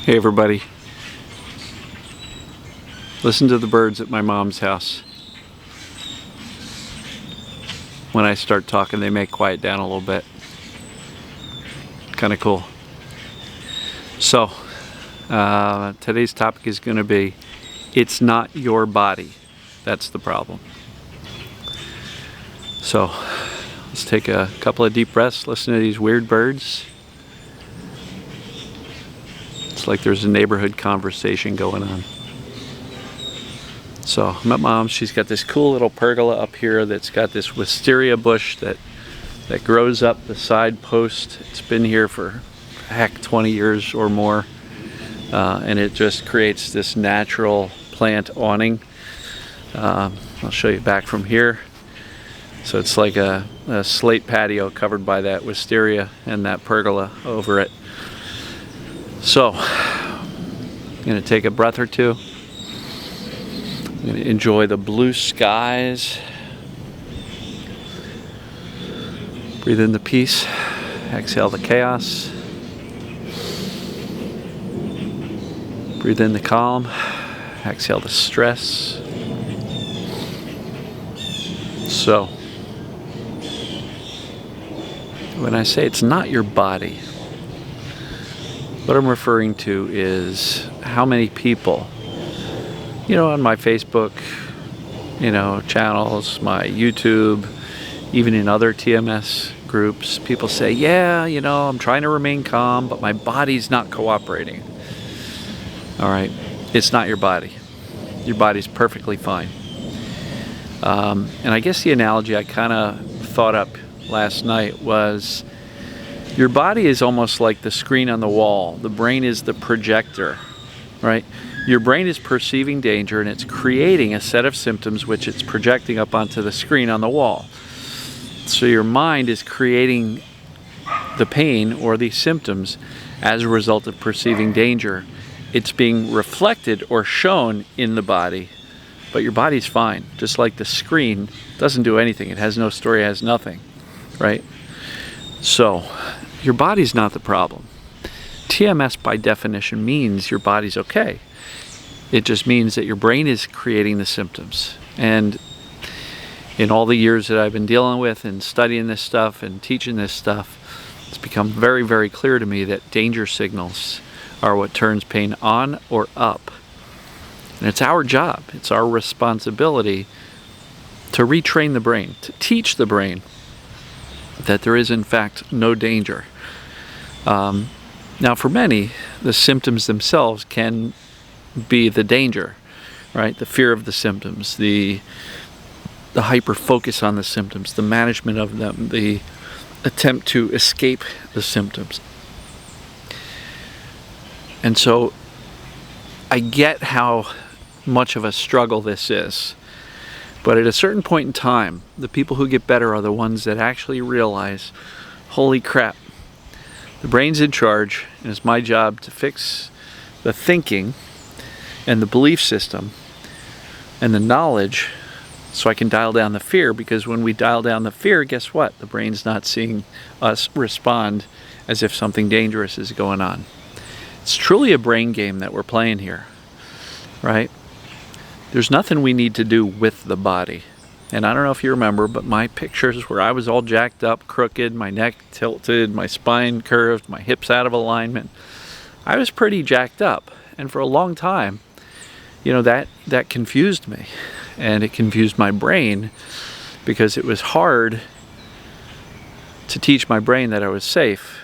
Hey everybody, listen to the birds at my mom's house. When I start talking, they may quiet down a little bit. Kind of cool. So, today's topic is going to be, it's not your body that's the problem. So, let's take a couple of deep breaths, listen to these weird birds. It's like there's a neighborhood conversation going on. So I'm at Mom's. She's got this cool little pergola up here that's got this wisteria bush that grows up the side post. It's been here for 20 years or more, and it just creates this natural plant awning. I'll show you back from here. So it's like a slate patio covered by that wisteria and that pergola over it. So, I'm going to take a breath or two. I'm going to enjoy the blue skies. Breathe in the peace. Exhale the chaos. Breathe in the calm. Exhale the stress. So, when I say it's not your body, what I'm referring to is how many people, on my Facebook, channels, my YouTube, even in other TMS groups, people say, yeah, I'm trying to remain calm, but my body's not cooperating. All right, it's not your body. Your body's perfectly fine. And I guess the analogy I kind of thought up last night was, your body is almost like the screen on the wall. The brain is the projector, right? Your brain is perceiving danger and it's creating a set of symptoms which it's projecting up onto the screen on the wall. So your mind is creating the pain or the symptoms as a result of perceiving danger. It's being reflected or shown in the body, but your body's fine. Just like the screen doesn't do anything. It has no story, it has nothing, right? So, your body's not the problem. TMS by definition means your body's okay. It just means that your brain is creating the symptoms. And in all the years that I've been dealing with and studying this stuff and teaching this stuff, it's become very, very clear to me that danger signals are what turns pain on or up. And it's our job, it's our responsibility to retrain the brain, to teach the brain that there is in fact no danger. Now for many, the symptoms themselves can be the danger, right? The fear of the symptoms, the hyper focus on the symptoms, the management of them, the attempt to escape the symptoms. And so I get how much of a struggle this is. But at a certain point in time, the people who get better are the ones that actually realize, holy crap, the brain's in charge, and it's my job to fix the thinking and the belief system and the knowledge so I can dial down the fear, because when we dial down the fear, guess what? The brain's not seeing us respond as if something dangerous is going on. It's truly a brain game that we're playing here, right? There's nothing we need to do with the body. And I don't know if you remember, but my pictures where I was all jacked up, crooked, my neck tilted, my spine curved, my hips out of alignment, I was pretty jacked up. And for a long time, that confused me. And it confused my brain because it was hard to teach my brain that I was safe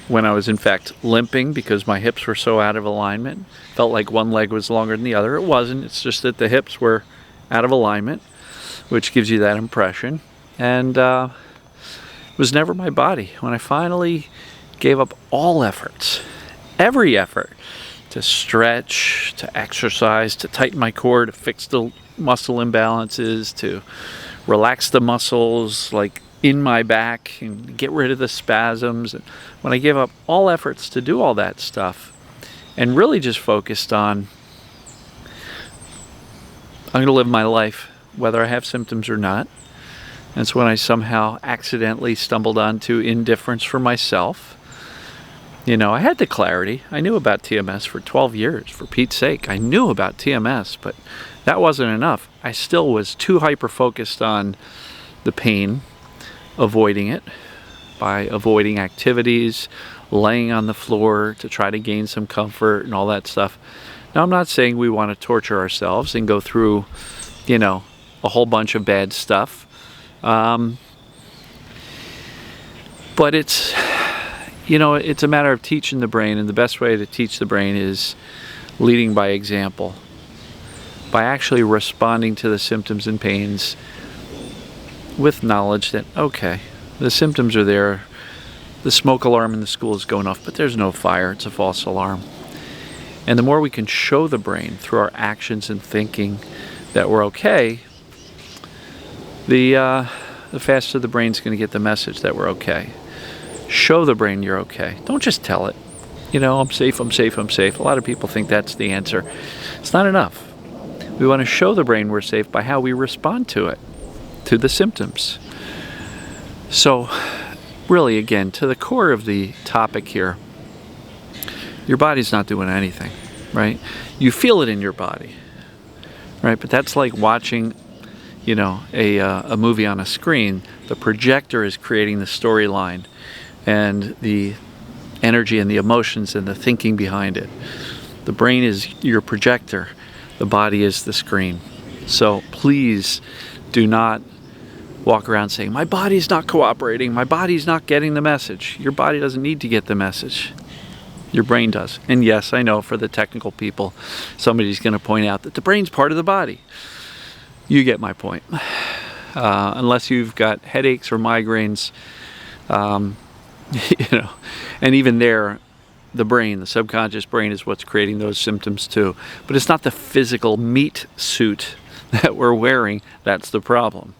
when I was in fact limping because my hips were so out of alignment. Felt like one leg was longer than the other. It wasn't. It's just that the hips were out of alignment, which gives you that impression. And it was never my body. When I finally gave up all efforts, every effort, to stretch, to exercise, to tighten my core, to fix the muscle imbalances, to relax the muscles like in my back and get rid of the spasms. And when I gave up all efforts to do all that stuff and really just focused on, I'm going to live my life whether I have symptoms or not, That's when I somehow accidentally stumbled onto indifference for myself. You know, I had the clarity. I knew about TMS for 12 years, for Pete's sake. I knew about TMS, but that wasn't enough. I still was too hyper-focused on the pain, avoiding it by avoiding activities, laying on the floor to try to gain some comfort and all that stuff. Now, I'm not saying we want to torture ourselves and go through, you know, a whole bunch of bad stuff. But it's, you know, it's a matter of teaching the brain, and the best way to teach the brain is leading by example, by actually responding to the symptoms and pains with knowledge that, okay, the symptoms are there, the smoke alarm in the school is going off, but there's no fire, it's a false alarm. And the more we can show the brain through our actions and thinking that we're okay, the faster the brain's going to get the message that we're okay. Show the brain you're okay. Don't just tell it, you know, I'm safe, I'm safe, I'm safe. A lot of people think that's the answer. It's not enough. We want to show the brain we're safe by how we respond to it, to the symptoms. So really, again, to the core of the topic here, your body's not doing anything, right? You feel it in your body, right? But that's like watching, you know, a movie on a screen. The projector is creating the storyline and the energy and the emotions and the thinking behind it. The brain is your projector. The body is the screen. So please do not walk around saying, my body's not cooperating, my body's not getting the message. Your body doesn't need to get the message. Your brain does. And yes, I know for the technical people, somebody's going to point out that the brain's part of the body. You get my point. Unless you've got headaches or migraines, you know, and even there, the brain, the subconscious brain is what's creating those symptoms too. But it's not the physical meat suit that we're wearing that's the problem.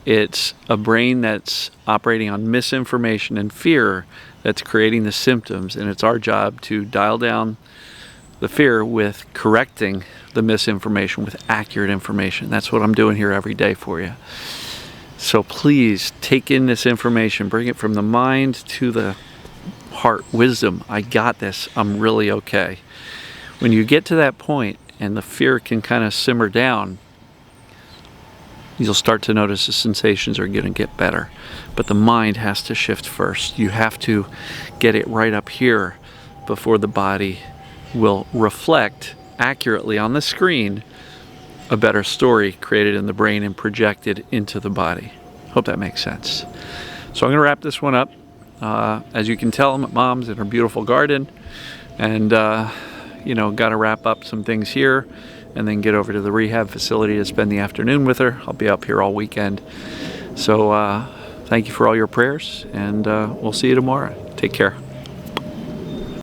It's a brain that's operating on misinformation and fear that's creating the symptoms, and it's our job to dial down the fear with correcting the misinformation with accurate information. That's what I'm doing here every day for you. So please take in this information, bring it from the mind to the heart. Wisdom, I got this, I'm really okay. When you get to that point and the fear can kind of simmer down, you'll start to notice the sensations are going to get better. But the mind has to shift first. You have to get it right up here before the body will reflect accurately on the screen a better story created in the brain and projected into the body. Hope that makes sense. So I'm going to wrap this one up. As you can tell, I'm at Mom's in her beautiful garden, and you know, got to wrap up some things here and then get over to the rehab facility to spend the afternoon with her. I'll be up here all weekend. So thank you for all your prayers, and we'll see you tomorrow. Take care.